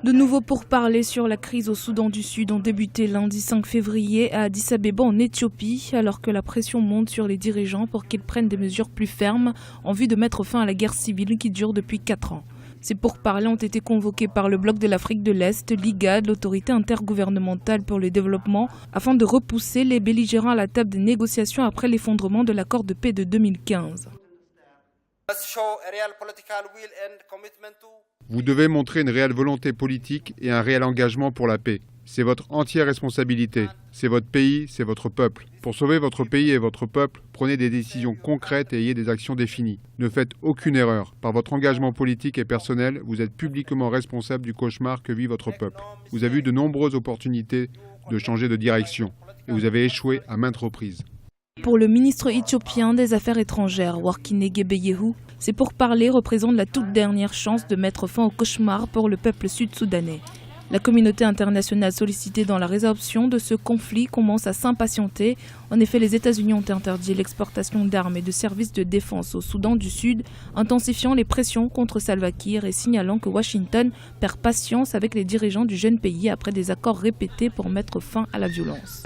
De nouveau pourparlers sur la crise au Soudan du Sud ont débuté lundi 5 février à Addis Abeba en Éthiopie, alors que la pression monte sur les dirigeants pour qu'ils prennent des mesures plus fermes en vue de mettre fin à la guerre civile qui dure depuis 4 ans. Ces pourparlers ont été convoqués par le bloc de l'Afrique de l'Est, l'IGAD, l'autorité intergouvernementale pour le développement, afin de repousser les belligérants à la table des négociations après l'effondrement de l'accord de paix de 2015. Vous devez montrer une réelle volonté politique et un réel engagement pour la paix. C'est votre entière responsabilité. C'est votre pays, c'est votre peuple. Pour sauver votre pays et votre peuple, prenez des décisions concrètes et ayez des actions définies. Ne faites aucune erreur. Par votre engagement politique et personnel, vous êtes publiquement responsable du cauchemar que vit votre peuple. Vous avez eu de nombreuses opportunités de changer de direction et vous avez échoué à maintes reprises. Pour le ministre éthiopien des Affaires étrangères, Workine Gebeyehu, ces pourparlers représentent la toute dernière chance de mettre fin au cauchemar pour le peuple sud-soudanais. La communauté internationale sollicitée dans la résorption de ce conflit commence à s'impatienter. En effet, les États-Unis ont interdit l'exportation d'armes et de services de défense au Soudan du Sud, intensifiant les pressions contre Salva Kiir et signalant que Washington perd patience avec les dirigeants du jeune pays après des accords répétés pour mettre fin à la violence.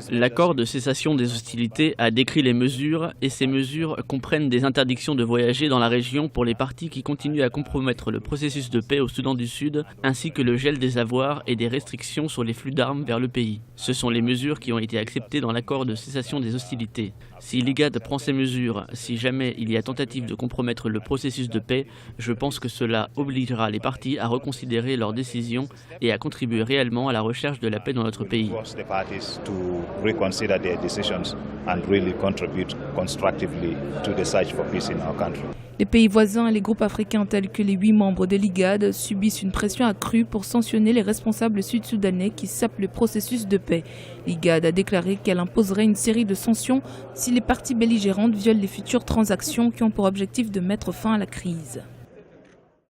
L'accord de cessation des hostilités a décrit les mesures et ces mesures comprennent des interdictions de voyager dans la région pour les partis qui continuent à compromettre le processus de paix au Soudan du Sud, ainsi que le gel des avoirs et des restrictions sur les flux d'armes vers le pays. Ce sont les mesures qui ont été acceptées dans l'accord de cessation des hostilités. Si l'IGAD prend ces mesures, si jamais il y a tentative de compromettre le processus de paix, je pense que cela obligera les partis à reconsidérer leurs décisions et à contribuer réellement à la recherche de la paix dans notre pays. Les pays voisins et les groupes africains tels que les 8 membres de l'IGAD subissent une pression accrue pour sanctionner les responsables sud-soudanais qui sapent le processus de paix. L'IGAD a déclaré qu'elle imposerait une série de sanctions si les parties belligérantes violent les futures transactions qui ont pour objectif de mettre fin à la crise.